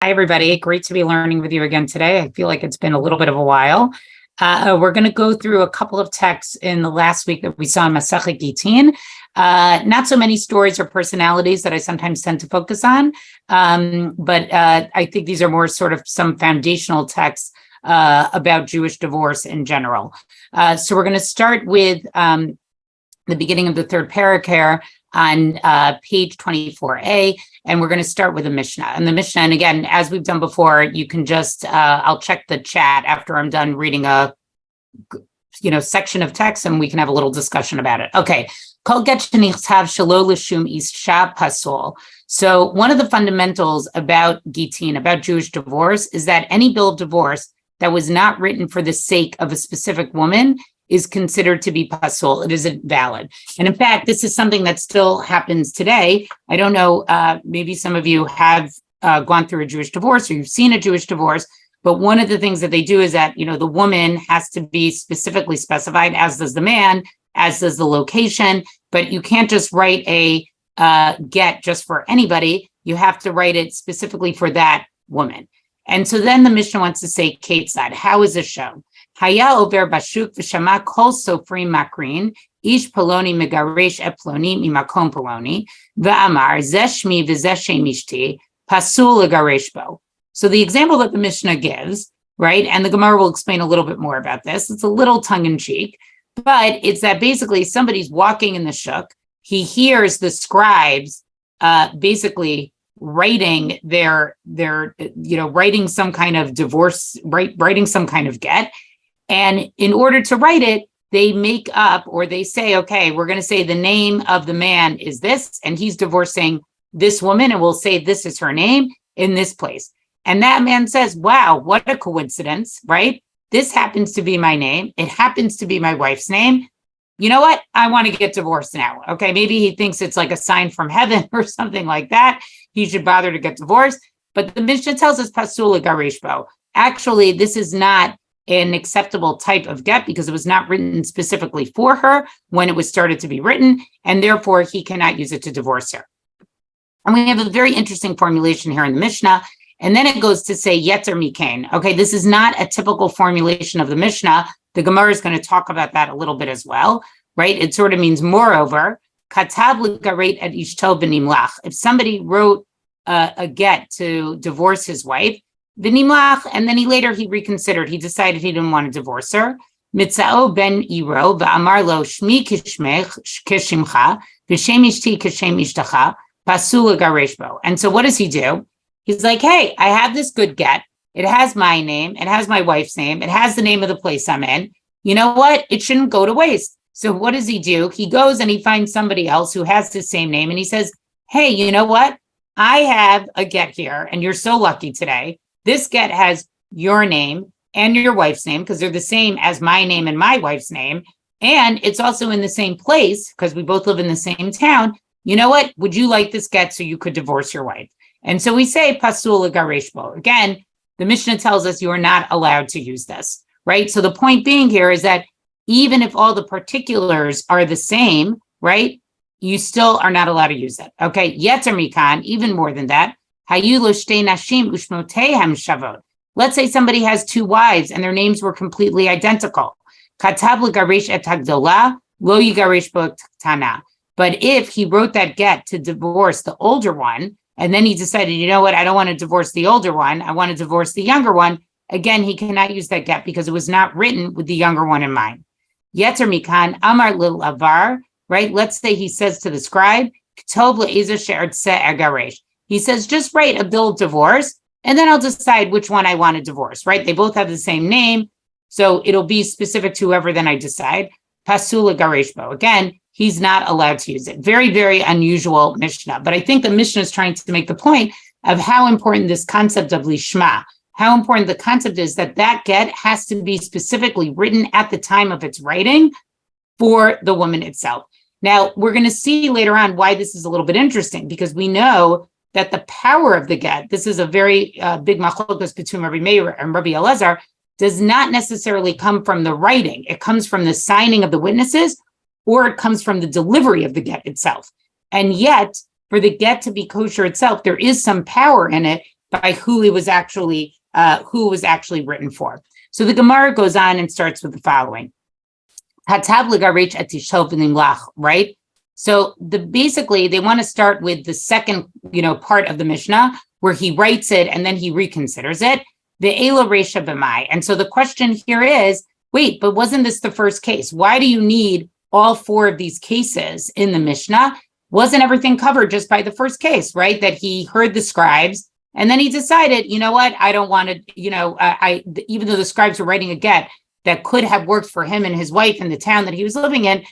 Hi, everybody. Great to be learning with you again today. I feel like it's been a little bit of a while. We're going to go through a couple of texts in the last week that we saw in Masechet Gittin. Not so many stories or personalities that I sometimes tend to focus on, but I think these are more sort of some foundational texts about Jewish divorce in general. So we're going to start with the beginning of the third parak here on page 24a, and we're going to start with a Mishnah. And the Mishnah, and again, as we've done before, you can just, I'll check the chat after I'm done reading a section of text, and we can have a little discussion about it. Okay. Kol get shenichtav shelo l'shum isha pasul. So one of the fundamentals about Gittin, about Jewish divorce, is that any bill of divorce that was not written for the sake of a specific woman is considered to be pasul. It isn't valid. And in fact, this is something that still happens today. I don't know, maybe some of you have gone through a Jewish divorce or you've seen a Jewish divorce, but one of the things that they do is that, the woman has to be specifically specified, as does the man, as does the location, but you can't just write a get just for anybody. You have to write it specifically for that woman. And so then the Mishnah wants to say, Kate side, how is this shown? Haya over bashuk v'shama kol sofrim makrin ish poloni megaresh et ploni mimakom poloni v'amar zeshmi v'zeshem ishti pasul legaresh bo. So the example that the Mishnah gives, right, and the Gemara will explain a little bit more about this. It's a little tongue-in-cheek, but it's that basically somebody's walking in the shuk. He hears the scribes basically writing writing some kind of divorce, writing some kind of get. And in order to write it, they make up, or they say, okay, we're going to say the name of the man is this, and he's divorcing this woman, and we'll say this is her name in this place. And that man says, wow, what a coincidence, right? This happens to be my name. It happens to be my wife's name. You know what? I want to get divorced now. Okay, maybe he thinks it's like a sign from heaven or something like that. He should bother to get divorced. But the Mishnah tells us pasul garishbo. Actually, this is not an acceptable type of get because it was not written specifically for her when it was started to be written, and therefore he cannot use it to divorce her. And we have a very interesting formulation here in the Mishnah. And then it goes to say Yetzer Mikain. Okay, this is not a typical formulation of the Mishnah. The Gemara is going to talk about that a little bit as well, right? It sort of means moreover, Katab l'garet et ishto b'nimlach. If somebody wrote a get to divorce his wife, v'nimlach, and then he reconsidered. He decided he didn't want to divorce her. Mitzao ben iro v'amar lo shmi kishmech kishimcha v'shem ishti kishem ishtacha pasul l'gareshbo. And so what does he do? He's like, hey, I have this good get. It has my name. It has my wife's name. It has the name of the place I'm in. You know what? It shouldn't go to waste. So what does he do? He goes and he finds somebody else who has the same name. And he says, hey, you know what? I have a get here. And you're so lucky today. This get has your name and your wife's name because they're the same as my name and my wife's name. And it's also in the same place because we both live in the same town. You know what? Would you like this get so you could divorce your wife? And so we say pasul gareshbo. Again, the Mishnah tells us you are not allowed to use this, right? So the point being here is that even if all the particulars are the same, right, you still are not allowed to use it. Okay, Yetzer Mikan, even more than that, hayu lo shtei nashim ushmotehem shavot. Let's say somebody has two wives and their names were completely identical. Katab l'garesh et hagdola, lo yigaresh bo tana. But if he wrote that get to divorce the older one, and then he decided, you know what, I don't want to divorce the older one. I want to divorce the younger one. Again, he cannot use that get because it was not written with the younger one in mind. Yetzer Mikan, Amar Lil Avar, right? Let's say he says to the scribe, he says, just write a bill of divorce, and then I'll decide which one I want to divorce, right? They both have the same name, so it'll be specific to whoever then I decide. Pasul gareshbo. Again, he's not allowed to use it. Very, very unusual Mishnah. But I think the Mishnah is trying to make the point of how important this concept of lishma, how important the concept is that get has to be specifically written at the time of its writing for the woman itself. Now, we're going to see later on why this is a little bit interesting, because we know that the power of the get, this is a very big machlokas between Rabbi Meir and Rabbi Elazar, does not necessarily come from the writing. It comes from the signing of the witnesses, or it comes from the delivery of the get itself. And yet, for the get to be kosher itself, there is some power in it by who it was actually written for. So the Gemara goes on and starts with the following. Right? So basically they want to start with the second, part of the Mishnah where he writes it and then he reconsiders it. The Ela Resha B'mai. And so the question here is, wait, but wasn't this the first case? Why do you need all four of these cases in the Mishnah? Wasn't everything covered just by the first case, right? That he heard the scribes and then he decided, you know what? I don't want to, even though the scribes were writing a get that could have worked for him and his wife in the town that he was living in,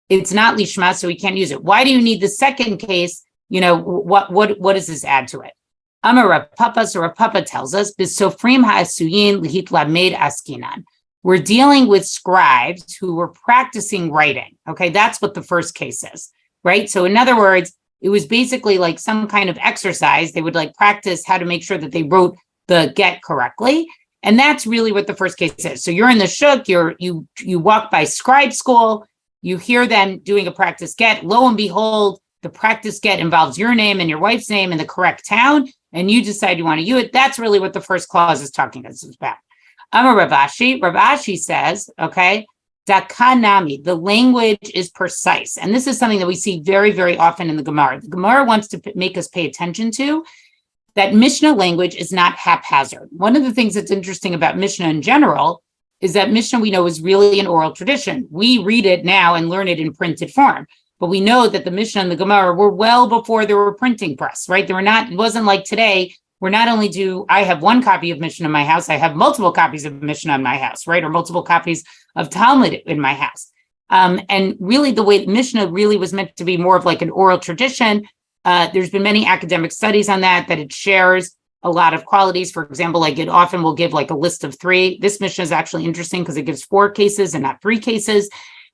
it's not lishma, so he can't use it. Why do you need the second case? What does this add to it? Amar Rav Papa, so Rav Papa tells us, B'sofrim ha'asuyin lihit lamed askinan. We're dealing with scribes who were practicing writing. Okay, that's what the first case is, right? So in other words, it was basically like some kind of exercise. They would practice how to make sure that they wrote the get correctly. And that's really what the first case is. So you're in the shuk, you walk by scribe school, you hear them doing a practice get. Lo and behold, the practice get involves your name and your wife's name in the correct town, and you decide you want to use it. That's really what the first clause is talking about. Amar Rav Ashi. Rav Ashi says, okay, dakanami, the language is precise. And this is something that we see very, very often in the Gemara. The Gemara wants to make us pay attention to that Mishnah language is not haphazard. One of the things that's interesting about Mishnah in general is that Mishnah, we know, is really an oral tradition. We read it now and learn it in printed form. But we know that the Mishnah and the Gemara were well before there were printing press, right? It wasn't like today, where not only do I have one copy of Mishnah in my house, I have multiple copies of Mishnah in my house, right? Or multiple copies of Talmud in my house. And really the way Mishnah really was meant to be more of like an oral tradition. There's been many academic studies on that it shares a lot of qualities. For example, it often will give a list of 3. This Mishnah is actually interesting because it gives 4 cases and not 3 cases.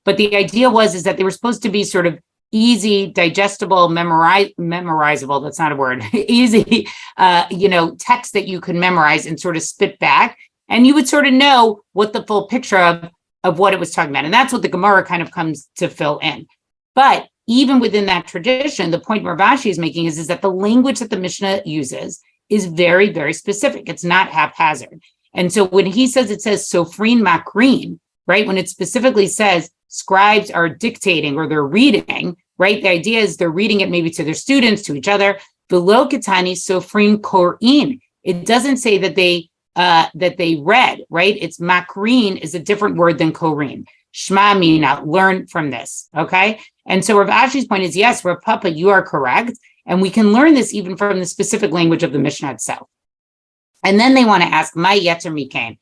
But the idea is that they were supposed to be sort of easy, digestible, memorizable. That's not a word. Easy, text that you could memorize and sort of spit back. And you would sort of know what the full picture of what it was talking about. And that's what the Gemara kind of comes to fill in. But even within that tradition, the point Rav Ashi is making is that the language that the Mishnah uses is very, very specific. It's not haphazard. And so when he says, it says sofrin makrin, right? When it specifically says scribes are dictating or they're reading, right? The idea is they're reading it maybe to their students, to each other. Below Ketani sofrin korin. It doesn't say that they read, right? It's makrin is a different word than korin. Shma mina, learn from this, okay? And so Rav Ashi's point is, yes, Rav Papa, you are correct. And we can learn this even from the specific language of the Mishnah itself. And then they want to ask, my yetzer mikain.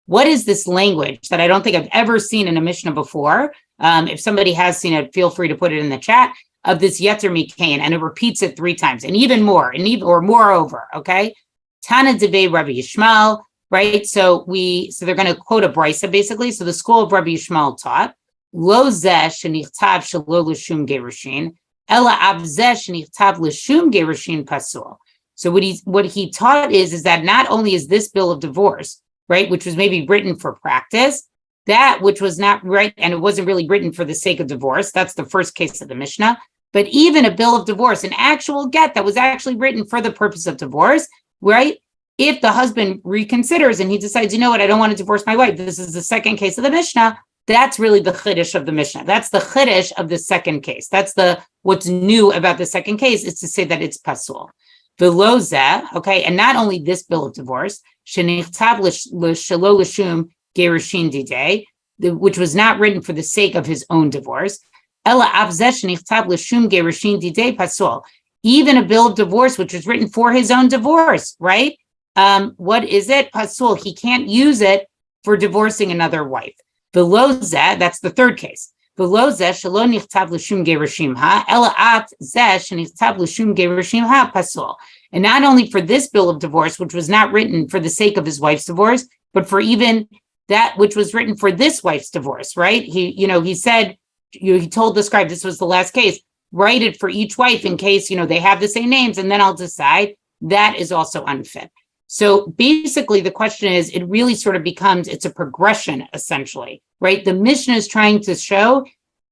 What is this language that I don't think I've ever seen in a Mishnah before? If somebody has seen it, feel free to put it in the chat, of this yetzer mikain, and it repeats it 3 times, and even more, or moreover, okay? Tana devei Rabbi Yishmael, right? So they're going to quote a brisa basically. So the school of Rabbi Yishmael taught, Lo zeh shenichtav shelo l'shum gerushin, ela ab zeh shenichtav l'shum gerushin pasul. So what he taught is that not only is this bill of divorce, right, which was maybe written for practice, that which was not right, and it wasn't really written for the sake of divorce. That's the first case of the Mishnah. But even a bill of divorce, an actual get that was actually written for the purpose of divorce, right? If the husband reconsiders and he decides, you know what, I don't want to divorce my wife, this is the second case of the Mishnah, that's really the chiddush of the Mishnah. That's the chiddush of the second case. That's what's new about the second case is to say that it's pasul. Below zeh, okay, and not only this bill of divorce, shenichtav l'shelo l'shum gerushin didei, which was not written for the sake of his own divorce, ela av zeh shenichtav l'shum gerushin didei pasul. Even a bill of divorce, which was written for his own divorce, right? What is it? Pasul. He can't use it for divorcing another wife. Below zeh, that's the third case. Below zeh, shelo nichtav l'shum gerushin ha, ela at zeh shenichtav l'shum gerushin ha pasul. And not only for this bill of divorce, which was not written for the sake of his wife's divorce, but for even that which was written for this wife's divorce, right? He said, he told the scribe, this was the last case, write it for each wife in case, they have the same names, and then I'll decide. That is also unfit. So basically the question is, it really sort of becomes, it's a progression essentially, right? The Mishnah is trying to show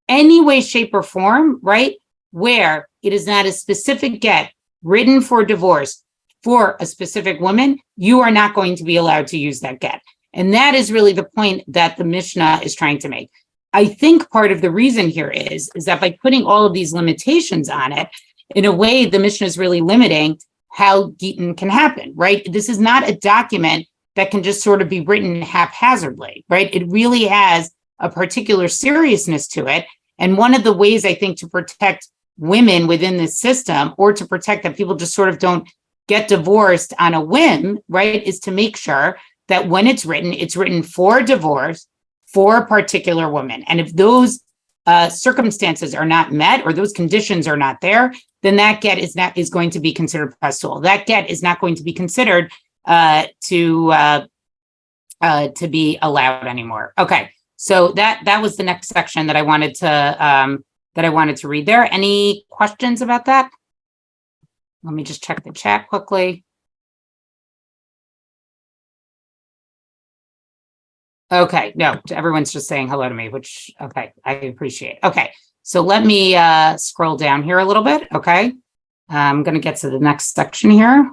any way, shape or form, right? Where it is not a specific get written for divorce for a specific woman, you are not going to be allowed to use that get. And that is really the point that the Mishnah is trying to make. I think part of the reason here is that by putting all of these limitations on it, in a way, the Mishnah is really limiting how Gittin can happen, right? This is not a document that can just sort of be written haphazardly, right? It really has a particular seriousness to it. And one of the ways I think to protect women within this system, or to protect that people just sort of don't get divorced on a whim, right, is to make sure that when it's written for divorce for a particular woman. And if those circumstances are not met, or those conditions are not there, then that get is going to be considered pasul. That get is not going to be considered to be allowed anymore. Okay, so that was the next section that I wanted to read there. Any questions about that? Let me just check the chat quickly. Okay, no, everyone's just saying hello to me, which, okay, I appreciate. Okay, so let me scroll down here a little bit, okay? I'm going to get to the next section here.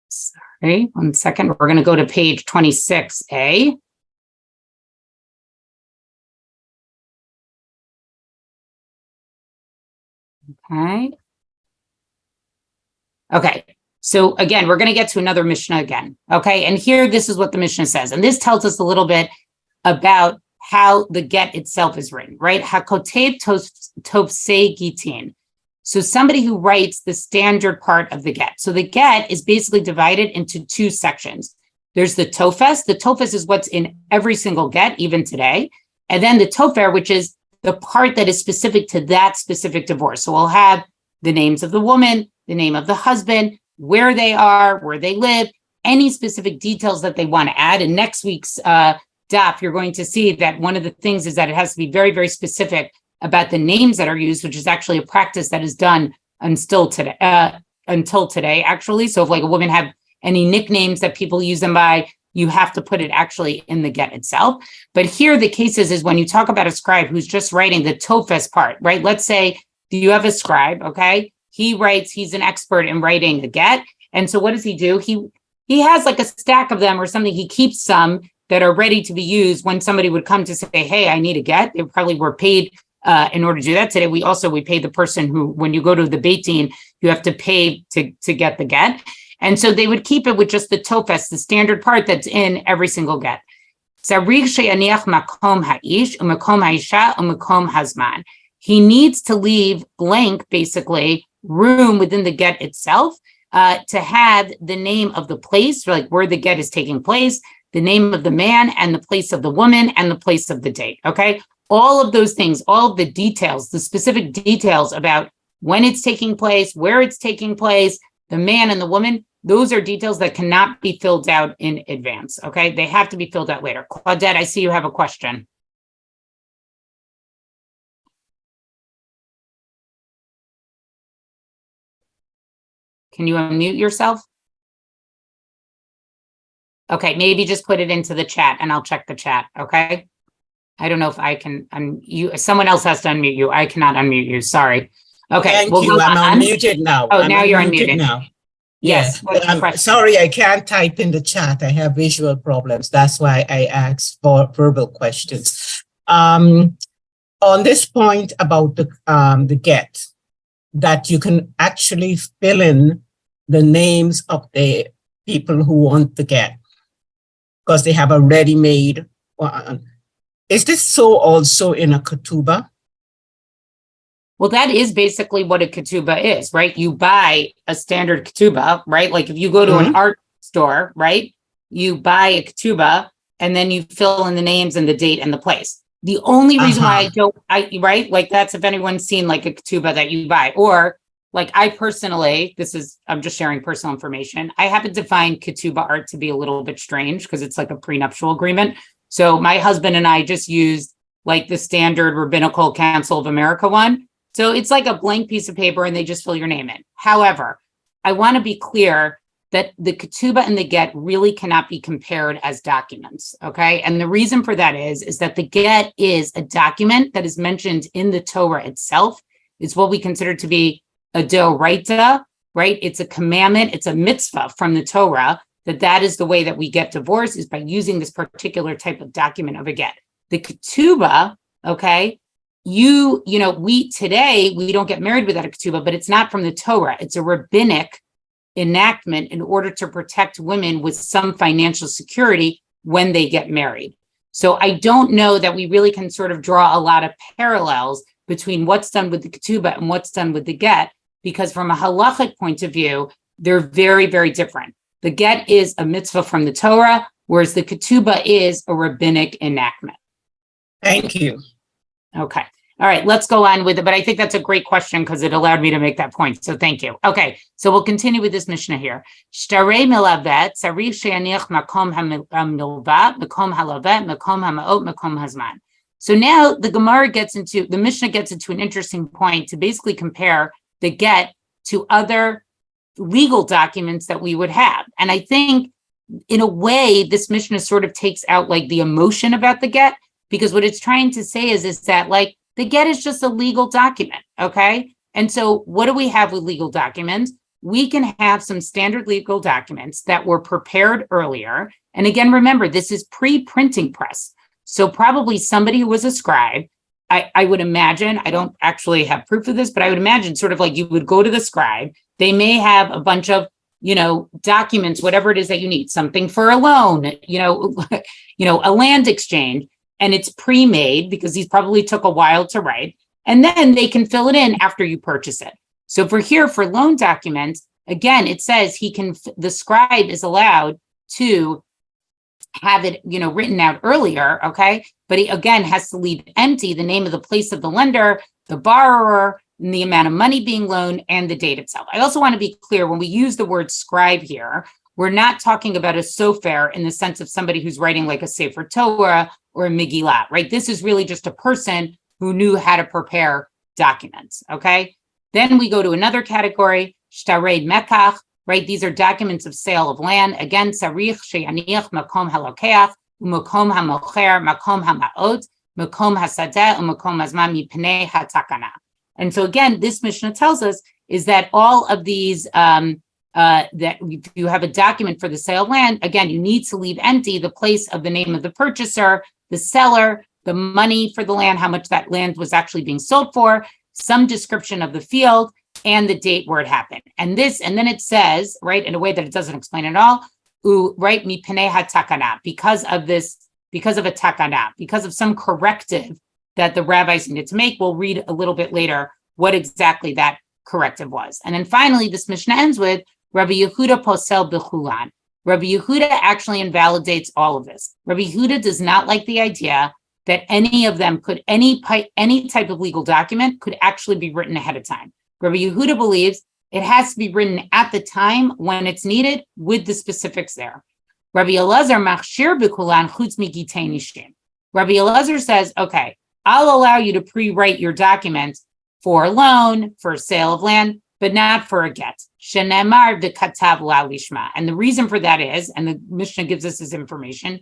Sorry, 1 second. We're going to go to page 26A. Okay. Okay. So again, we're going to get to another Mishnah again. Okay. And here, this is what the Mishnah says. And this tells us a little bit about how the get itself is written, right? Hakotev tovsei gitin. So somebody who writes the standard part of the get. So the get is basically divided into 2 sections. There's the tofes. The tofes is what's in every single get, even today. And then the tofer, which is the part that is specific to that specific divorce. So we'll have the names of the woman, the name of the husband, where they are, where they live, any specific details that they want to add. In next week's daf, you're going to see that one of the things is that it has to be very, very specific about the names that are used, which is actually a practice that is done until today, actually. So if like a woman have any nicknames that people use them by, you have to put it actually in the get itself. But here the case is when you talk about a scribe who's just writing the tofes part, right? Let's say you have a scribe, okay? He writes, he's an expert in writing a get. And so what does he do? He has like a stack of them or something. He keeps some that are ready to be used when somebody would come to say, hey, I need a get. They probably were paid in order to do that. Today, we pay the person who, when you go to the Beit Din, you have to pay to get the get. And so they would keep it with just the tofes, the standard part that's in every single get. He needs to leave blank, basically, room within the get itself to have the name of the place, like where the get is taking place, the name of the man and the place of the woman and the place of the date, okay? All of those things, all of the details, the specific details about when it's taking place, where it's taking place, the man and the woman, those are details that cannot be filled out in advance, okay? They have to be filled out later. Claudette, I see you have a question. Can you unmute yourself? Okay, maybe just put it into the chat and I'll check the chat, okay? I don't know if I can unmute. Someone else has to unmute you. I cannot unmute you, sorry. Okay. Thank you, I'm unmuted now. Oh, now you're unmuted. Now. Yes. I'm sorry, I can't type in the chat. I have visual problems. That's why I asked for verbal questions. On this point about the get, that you can actually fill in the names of the people who want the get because they have a ready-made one. Is this so also in a ketubah? Well, that is basically what a ketubah is, right? You buy a standard ketubah, right? Like if you go to an art store, right? You buy a ketubah and then you fill in the names and the date and the place. The only reason why right? Like that's if anyone's seen like a ketubah that you buy, or like I personally, I'm just sharing personal information. I happen to find ketubah art to be a little bit strange because it's like a prenuptial agreement. So my husband and I just used like the standard Rabbinical Council of America one. So it's like a blank piece of paper and they just fill your name in. However, I want to be clear that the ketubah and the get really cannot be compared as documents, okay? And the reason for that is that the get is a document that is mentioned in the Torah itself. It's what we consider to be a doraita, right? It's a commandment, it's a mitzvah from the Torah, that is the way that we get divorced, is by using this particular type of document of a get. The ketubah, okay, we today, we don't get married without a ketubah, but it's not from the Torah. It's a rabbinic enactment in order to protect women with some financial security when they get married. So I don't know that we really can sort of draw a lot of parallels between what's done with the ketubah and what's done with the get, because from a halachic point of view, they're very, very different. The get is a mitzvah from the Torah, whereas the ketubah is a rabbinic enactment. Thank you. Okay. All right, let's go on with it. But I think that's a great question because it allowed me to make that point. So thank you. Okay, so we'll continue with this Mishnah here. Shtarei milavet, sarich she'aniach makom hamilva, makom halavet, makom hamaot, makom hazman. So now the Mishnah gets into an interesting point to basically compare the get to other legal documents that we would have. And I think in a way, this Mishnah sort of takes out like the emotion about the get, because what it's trying to say is that like the get is just a legal document, okay? And so what do we have with legal documents? We can have some standard legal documents that were prepared earlier. And again, remember, this is pre-printing press. So probably somebody who was a scribe, I would imagine, I don't actually have proof of this, but I would imagine sort of like you would go to the scribe, they may have a bunch of, documents, whatever it is that you need, something for a loan, a land exchange, and it's pre-made because these probably took a while to write, and then they can fill it in after you purchase it. So for loan documents, again, it says the scribe is allowed to have it, written out earlier, okay? But he, again, has to leave empty the name of the place of the lender, the borrower, and the amount of money being loaned, and the date itself. I also want to be clear, when we use the word scribe here, we're not talking about a sofer in the sense of somebody who's writing like a Sefer Torah or a Megillah, right? This is really just a person who knew how to prepare documents, okay? Then we go to another category, shtarei mekach, right? These are documents of sale of land. Again, sarich she'aniach makom halokeach, u'makom hamocher, makom hamaot, makom hasadeh, u'makom hazman mipnei hatakana. And so again, this Mishnah tells us is that all of these, that if you have a document for the sale of land, again, you need to leave empty the place of the name of the purchaser, the seller, the money for the land, how much that land was actually being sold for, some description of the field, and the date where it happened. And then it says, right, in a way that it doesn't explain at all, right, mipnei hatakana, because of a takana, because of some corrective that the rabbis needed to make. We'll read a little bit later what exactly that corrective was. And then finally, this Mishnah ends with Rabbi Yehuda posel b'chulan. Rabbi Yehuda actually invalidates all of this. Rabbi Yehuda does not like the idea that any of them any type of legal document could actually be written ahead of time. Rabbi Yehuda believes it has to be written at the time when it's needed with the specifics there. Rabbi Elazar machshir b'chulan chutz migitei nishim. Rabbi Elazar says, okay, I'll allow you to pre-write your documents for a loan, for a sale of land, but not for a get. Shenemar v'katav la'lishma. And the reason for that is, and the Mishnah gives us this information,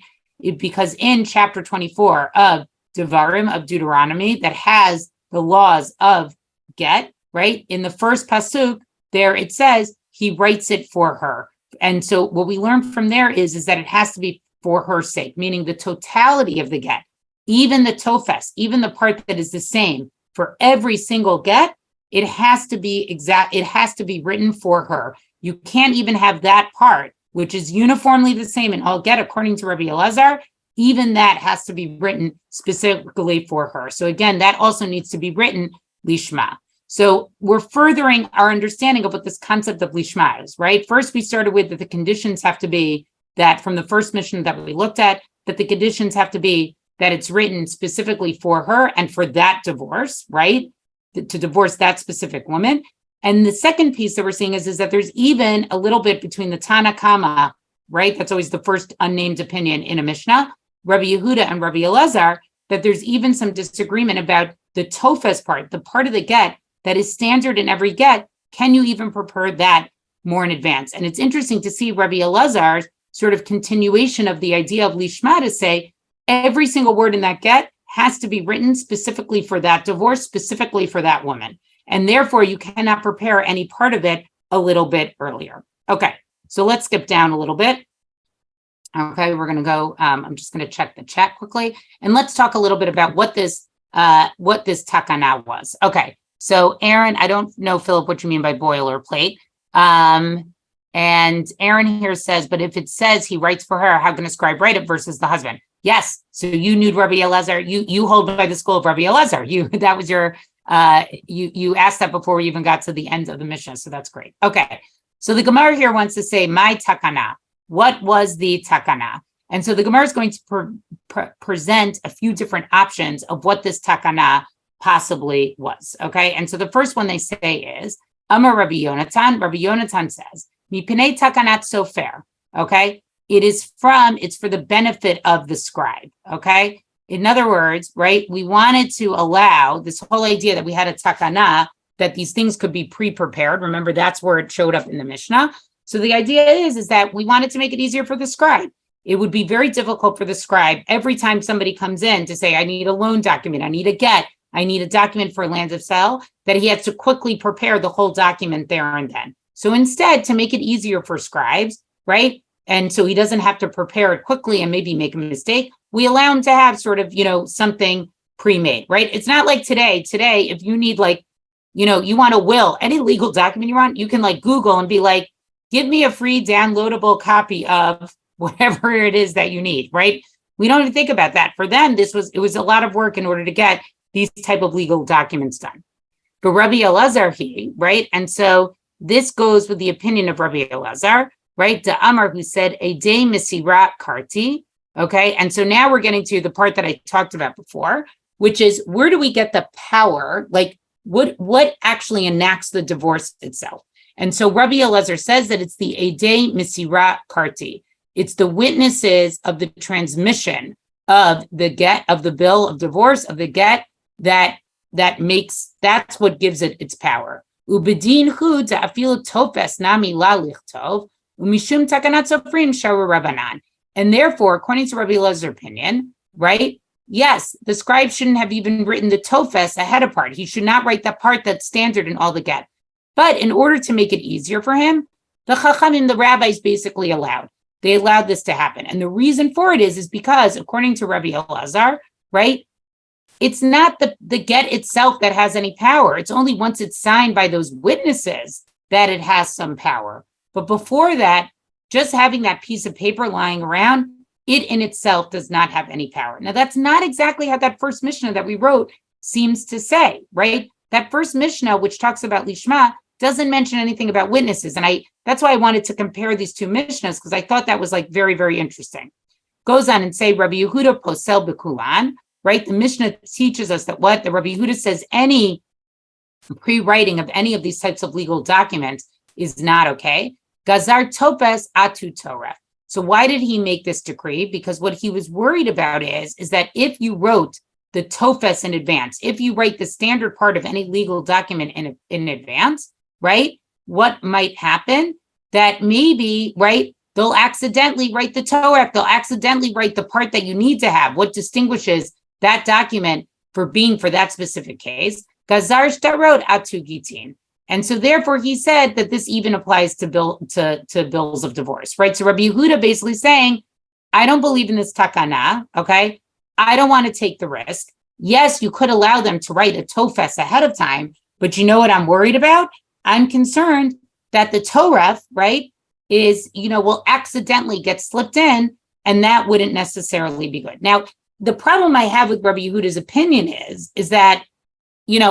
because in chapter 24 of Devarim, of Deuteronomy, that has the laws of get, right? In the first pasuk, there it says he writes it for her. And so what we learn from there is that it has to be for her sake, meaning the totality of the get, even the tofes, even the part that is the same for every single get, it has to be exact. It has to be written for her. You can't even have that part, which is uniformly the same in all get, according to Rabbi Elazar. Even that has to be written specifically for her. So again, that also needs to be written lishma. So we're furthering our understanding of what this concept of lishma is, right? First, we started with that the conditions have to be that from the first Mishnah that we looked at, that the conditions have to be that it's written specifically for her and for that divorce, right? To divorce that specific woman. And the second piece that we're seeing is that there's even a little bit between the Tana Kama, right? That's always the first unnamed opinion in a Mishnah, Rabbi Yehuda and Rabbi Elazar, that there's even some disagreement about the tofes part, the part of the get that is standard in every get. Can you even prepare that more in advance? And it's interesting to see Rabbi Elazar's sort of continuation of the idea of lishma to say, every single word in that get has to be written specifically for that divorce, specifically for that woman. and therefore you cannot prepare any part of it a little bit earlier. Okay, so let's skip down a little bit. Okay, we're going to go, I'm just going to check the chat quickly, and let's talk a little bit about what this takana was. Okay, so Aaron, I don't know, Philip, what you mean by boilerplate. And Aaron here says, but if it says he writes for her, how can a scribe write it versus the husband? Yes, so you knew Rabbi Elazar, you hold by the school of Rabbi Elazar. That was your, you asked that before we even got to the end of the Mishnah, so that's great. Okay, so the Gemara here wants to say, my takana. What was the takana? And so the Gemara is going to present a few different options of what this takana possibly was. Okay, and so the first one they say is Amar Rabbi Yonatan. Rabbi Yonatan says, "Mipnei takanat sofer." Okay, it's for the benefit of the scribe. Okay, in other words, right? We wanted to allow this whole idea that we had a takana, that these things could be pre-prepared. Remember, that's where it showed up in the Mishnah. So the idea is that we wanted to make it easier for the scribe. It would be very difficult for the scribe every time somebody comes in to say, I need a loan document, I need a get, I need a document for a land of sale, that he has to quickly prepare the whole document there and then. So instead, to make it easier for scribes, right? And so he doesn't have to prepare it quickly and maybe make a mistake, we allow him to have sort of, something pre-made, right? It's not like today. Today, if you need you want a will, any legal document you want, you can Google and be like, give me a free downloadable copy of whatever it is that you need, right? We don't even think about that. For them, it was a lot of work in order to get these type of legal documents done. But Rabbi Elazar, right? And so this goes with the opinion of Rabbi Elazar, right? The Amar, who said, a day misira karti, okay? And so now we're getting to the part that I talked about before, which is, where do we get the power? What actually enacts the divorce itself? And so Rabbi Elazar says that it's the Edei Misira Karti. It's the witnesses of the transmission of the get, of the bill of divorce, of the get, that's what gives it its power. Ubedin hu ta'afil tofes nami la lichtov, umishum takanat sofrim sharu Rabbanan. And therefore, according to Rabbi Elazar's opinion, right? Yes, the scribe shouldn't have even written the tofes ahead of part. He should not write the part that's standard in all the get. But in order to make it easier for him, the Chachamim, the rabbis, basically allowed this to happen. And the reason for it is because, according to Rabbi Elazar, right, it's not the get itself that has any power. It's only once it's signed by those witnesses that it has some power. But before that, just having that piece of paper lying around, it in itself does not have any power. Now, that's not exactly how that first Mishnah that we wrote seems to say, right? That first Mishnah, which talks about Lishma, doesn't mention anything about witnesses. And that's why I wanted to compare these two Mishnahs, because I thought that was very, very interesting. Goes on and say, Rabbi Yehuda posel bekulan, right? The Mishnah teaches us that the Rabbi Yehuda says any pre-writing of any of these types of legal documents is not okay. Gazar topes atu Torah. So why did he make this decree? Because what he was worried about is that if you wrote the tofes in advance, if you write the standard part of any legal document in advance, right? What might happen? That maybe, right, they'll accidentally write the Torah, they'll accidentally write the part that you need to have, what distinguishes that document for that specific case. Gazar shtarot atu gitin. And so therefore he said that this even applies to bills of divorce, right? So Rabbi Yehuda basically saying, I don't believe in this takana, okay? I don't want to take the risk. Yes, you could allow them to write a tofes ahead of time, but you know what I'm worried about? I'm concerned that the Torah, right, will accidentally get slipped in, and that wouldn't necessarily be good. Now, the problem I have with Rabbi Yehuda's opinion is that,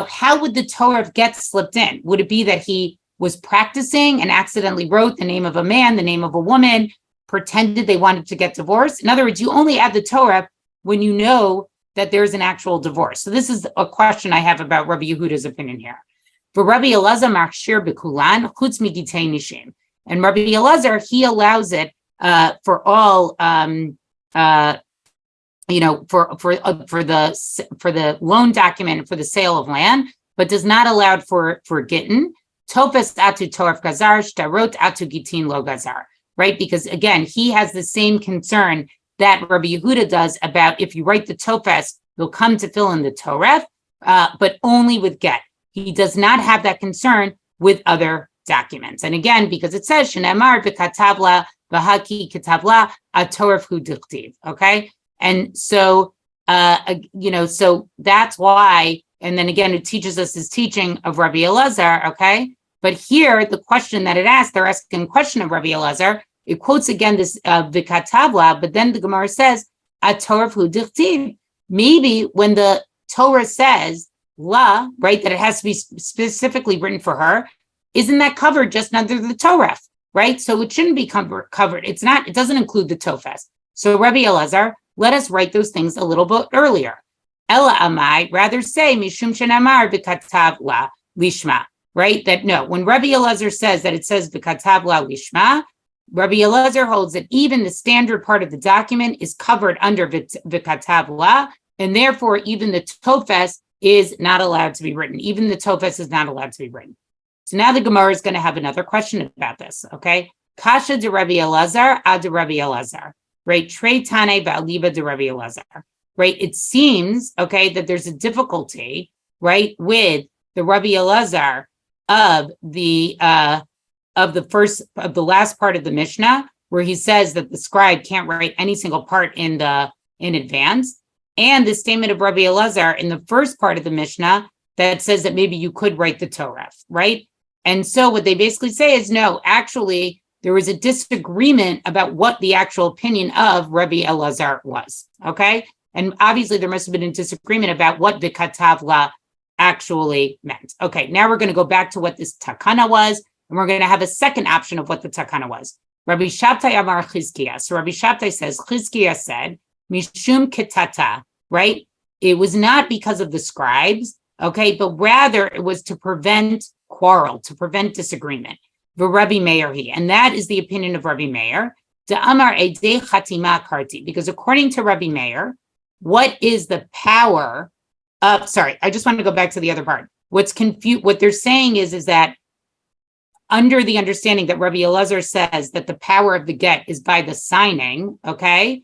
how would the Torah get slipped in? Would it be that he was practicing and accidentally wrote the name of a man, the name of a woman, pretended they wanted to get divorced? In other words, you only add the Torah when you know that there's an actual divorce. So this is a question I have about Rabbi Yehuda's opinion here. For Rabbi Elazar machshir bekulan chutz migitei nishim, and Rabbi Elazar, he allows it for all for the loan document for the sale of land, but does not allow it for gittin. Tofes atu toraf gazar shtarot atu gitin lo gazar, right? Because again, he has the same concern that Rabbi Yehuda does about if you write the tofes, you'll come to fill in the torah, but only with get. he does not have that concern with other documents. And again, because it says, Shenemar v'katavla v'haki katavla atorif hu dichtiv, okay? And so, so that's why, and then again, it teaches us this teaching of Rabbi Elazar, okay? But here, the question that it asks, they're asking a question of Rabbi Elazar. It quotes again this v'katavla, but then the Gemara says, atorif hu dichtiv. Maybe when the Torah says la, right, that it has to be specifically written for her, isn't that covered just under the Torah, right? So it shouldn't be covered. It's not, it doesn't include the Tofes. So Rabbi Elazar, let us write those things a little bit earlier. Ella amai, rather say, mishum shenamar v'katav la lishma, right? That no, when Rabbi Elazar says that it says v'katav la lishma, Rabbi Elazar holds that even the standard part of the document is covered under v'katav la, and therefore even the Tofes is not allowed to be written. Even the Tofes is not allowed to be written. So now the Gemara is going to have another question about this, okay? Kasha de Rabbi Elazar, ad de Rabbi Elazar, right? Trei tane ba'aliba de Rabbi Elazar, right? It seems, okay, that there's a difficulty, right, with the Rabbi Elazar of the last part of the Mishnah, where he says that the scribe can't write any single part in advance, and the statement of Rabbi Elazar in the first part of the Mishnah that says that maybe you could write the Torah, right? And so what they basically say is, no, actually, there was a disagreement about what the actual opinion of Rabbi Elazar was, okay? And obviously, there must have been a disagreement about what the katavla actually meant. Okay, now we're going to go back to what this takana was, and we're going to have a second option of what the takana was. Rabbi Shabtai Amar Chizkiah. So Rabbi Shabtai says, Chizkiah said, Mishum Ketata, right? It was not because of the scribes, okay, but rather it was to prevent quarrel, to prevent disagreement. The Rabbi Meir he, and that is the opinion of Rabbi Meir. De Amar Edei Chatima Karti, because according to Rabbi Meir, what is the power of? Sorry, I just want to go back to the other part. What's confused? What they're saying is that under the understanding that Rabbi Elazar says that the power of the get is by the signing, okay,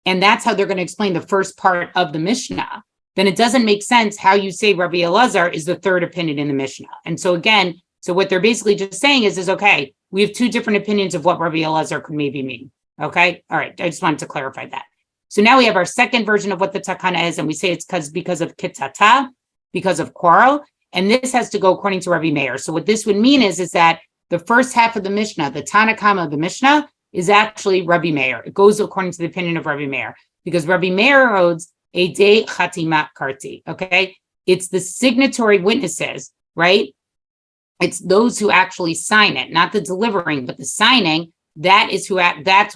and that's how they're going to explain the first part of the Mishnah, then it doesn't make sense how you say Rabbi Elazar is the third opinion in the Mishnah. And so again, so what they're basically just saying is okay, we have two different opinions of what Rabbi Elazar could maybe mean. Okay, all right, I just wanted to clarify that. So now we have our second version of what the takana is, and we say it's because of kitata, because of quarrel, and this has to go according to Rabbi Meir. So what this would mean is that the first half of the Mishnah, the Tanakama of the Mishnah, is actually Rabbi Meir. It goes according to the opinion of Rabbi Meir, because Rabbi Meir holds a de chatimat karti, okay? It's the signatory witnesses, right? It's those who actually sign it, not the delivering, but the signing. That's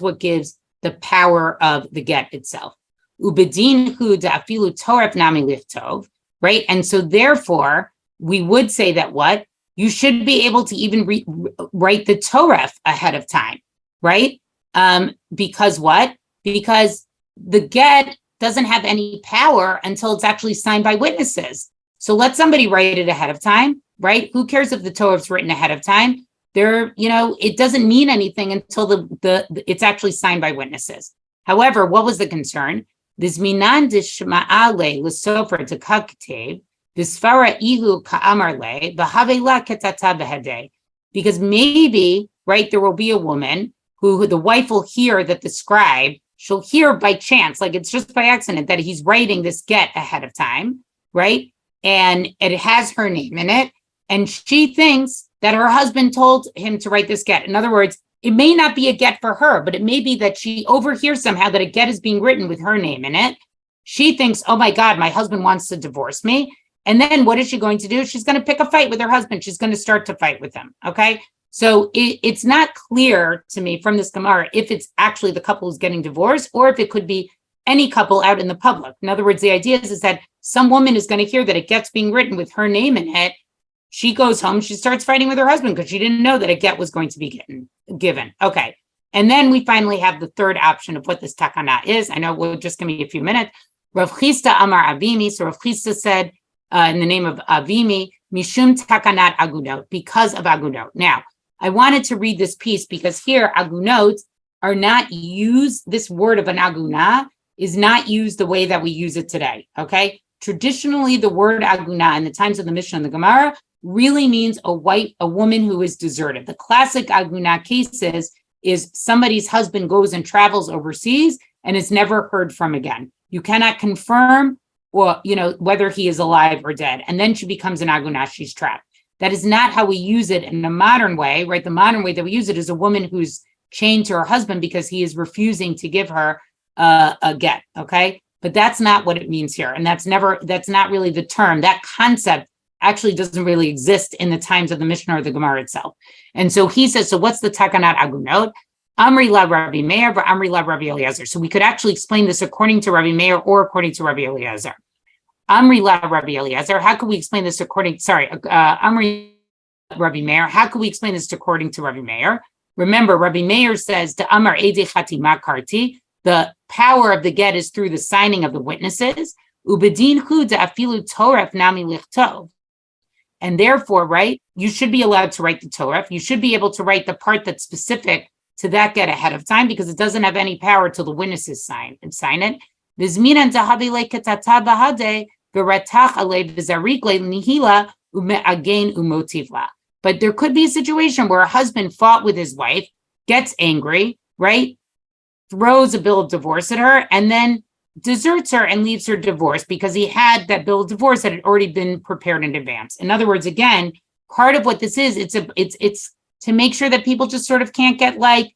what gives the power of the get itself. Ubedin hu da'afilu toref nami lichtov, right? And so therefore, we would say that what? You should be able to even write the Torah ahead of time, right? Because what? Because the get doesn't have any power until it's actually signed by witnesses. So let somebody write it ahead of time, right? Who cares if the Torah is written ahead of time? It doesn't mean anything until it's actually signed by witnesses. However, what was the concern? This minan dishma'ale l'sofer tekaktev, disfara ihu ka'amarle, v'havela ketata behede. Because maybe, right, there will be a woman who the wife will hear that the scribe, she'll hear by chance, like it's just by accident, that he's writing this get ahead of time, right? And it has her name in it. And she thinks that her husband told him to write this get. In other words, it may not be a get for her, but it may be that she overhears somehow that a get is being written with her name in it. She thinks, oh my God, my husband wants to divorce me. And then what is she going to do? She's going to pick a fight with her husband. She's going to start to fight with him. Okay. So it's not clear to me from this Gemara if it's actually the couple who's getting divorced or if it could be any couple out in the public. In other words, the idea is that some woman is going to hear that a get's being written with her name in it. She goes home, she starts fighting with her husband because she didn't know that a get was going to be given. Okay. And then we finally have the third option of what this takana is. I know we'll just give me a few minutes. Rav Chisda Amar Avimi. So Rav Chisda said in the name of Avimi, Mishum takanat agunot, because of agunot. Now, I wanted to read this piece because here agunot are not used. This word of an aguna is not used the way that we use it today. Okay. traditionally the word aguna in the times of the Mishnah and the Gemara really means a woman who is deserted. The classic aguna cases is somebody's husband goes and travels overseas and is never heard from again. You cannot confirm whether he is alive or dead. And then she becomes an aguna, she's trapped. That is not how we use it in a modern way, right? The modern way that we use it is a woman who's chained to her husband because he is refusing to give her a get, okay? But that's not what it means here. And that's not really the term. That concept actually doesn't really exist in the times of the Mishnah or the Gemara itself. And so he says, so what's the takanat agunot? Amri la Rabbi Meir, Amri la Rabbi Eliezer. So we could actually explain this according to Rabbi Meir or according to Rabbi Eliezer. Amri la Rabbi Eliezer. How could we explain this Amri Rabbi Meir. How could we explain this according to Rabbi Meir? Remember, Rabbi Meir says, "The Amar Ede Chatima Karti." The power of the get is through the signing of the witnesses. Ubedin Huda Afilu Torah Nami Lichtov. And therefore, right, you should be allowed to write the Torah. You should be able to write the part that's specific to that get ahead of time because it doesn't have any power till the witnesses sign it. Vizminan Zahavile Ketata Bahade Veratach Ale Vizarikle Nihila Umeagain Umotivla. But there could be a situation where a husband fought with his wife, gets angry, right? Throws a bill of divorce at her, and then deserts her and leaves her divorced because he had that bill of divorce that had already been prepared in advance. In other words, again, part of what this is, it's to make sure that people just sort of can't get like,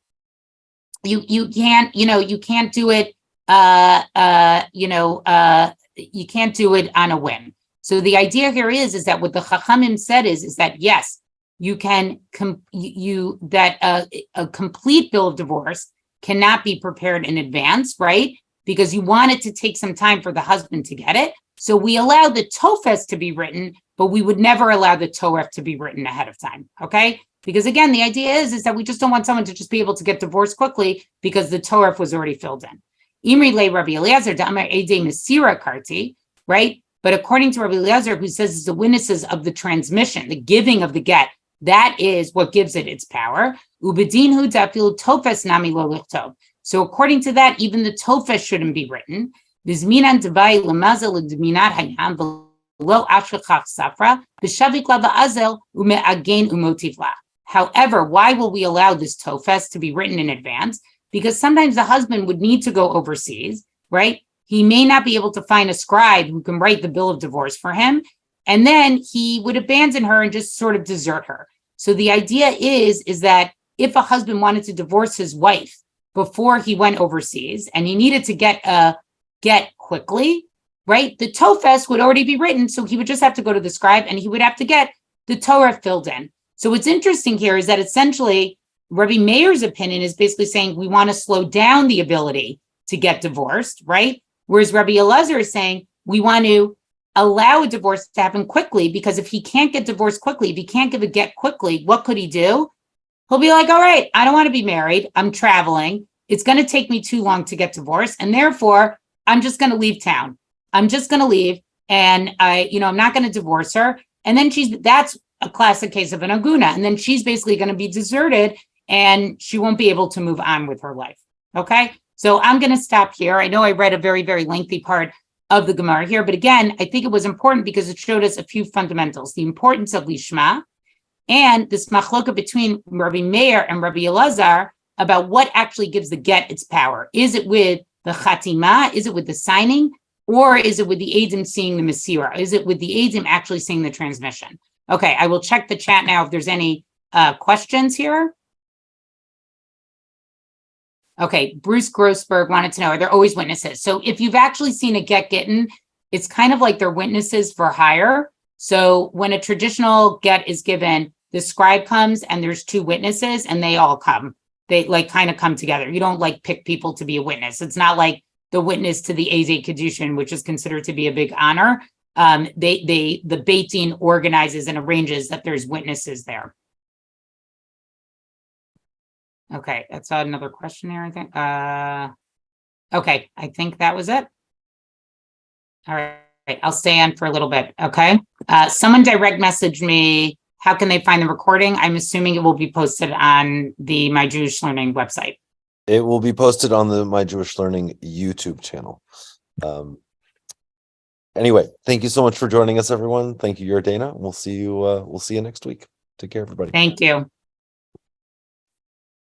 you can't do it, you can't do it on a whim. So the idea here is that what the Chachamim said is that yes, you can a complete bill of divorce cannot be prepared in advance, right? Because you want it to take some time for the husband to get it. So we allow the tofes to be written, but we would never allow the toref to be written ahead of time, okay? Because again, the idea is that we just don't want someone to just be able to get divorced quickly because the toref was already filled in. Imri le Rabbi Eliezer da'amar edei mesira karti, right? But according to Rabbi Eliezer, who says it's the witnesses of the transmission, the giving of the get, that is what gives it its power. Ubedin hu da'afilu tofes nami lo lichtov. So according to that, even the tofes shouldn't be written. V'zminan devai lemazel l'dminat hayam v'lo ashvachach safra v'shavik la va'azel ume'again umotivla. However, why will we allow this tofes to be written in advance? Because sometimes the husband would need to go overseas, right? He may not be able to find a scribe who can write the bill of divorce for him. And then he would abandon her and just sort of desert her. So the idea is that if a husband wanted to divorce his wife before he went overseas and he needed to get quickly, right? The tofes would already be written. So he would just have to go to the scribe and he would have to get the Torah filled in. So what's interesting here is that essentially Rabbi Meir's opinion is basically saying we want to slow down the ability to get divorced, right? Whereas Rabbi Eliezer is saying we want to allow a divorce to happen quickly because if he can't get divorced quickly, if he can't give a get quickly, what could he do? He'll be like, all right, I don't want to be married. I'm traveling. It's going to take me too long to get divorced. And therefore, I'm just going to leave town. I'm just going to leave. And I'm not going to divorce her. And then that's a classic case of an aguna. And then she's basically going to be deserted and she won't be able to move on with her life. Okay. So I'm going to stop here. I know I read a very, very lengthy part of the Gemara here, but again, I think it was important because it showed us a few fundamentals, the importance of Lishma and this machloka between Rabbi Meir and Rabbi Elazar about what actually gives the get its power. Is it with the chatima? Is it with the signing? Or is it with the Eidim seeing the Mesira? Is it with the Eidim actually seeing the transmission? Okay, I will check the chat now if there's any questions here. Okay, Bruce Grossberg wanted to know, are there always witnesses? So if you've actually seen a get getting, it's kind of like they're witnesses for hire. So when a traditional get is given, the scribe comes and there's two witnesses and they all come. They like kind of come together. You don't like pick people to be a witness. It's not like the witness to the Ezei Kedushin, which is considered to be a big honor. The Beit Din organizes and arranges that there's witnesses there. Okay, that's another question here, I think. Okay, I think that was it. All right, I'll stay on for a little bit, okay? Someone direct messaged me, how can they find the recording? I'm assuming it will be posted on the My Jewish Learning website. It will be posted on the My Jewish Learning YouTube channel. Anyway, thank you so much for joining us, everyone. Thank you, Dana. We'll see you next week. Take care, everybody. Thank you.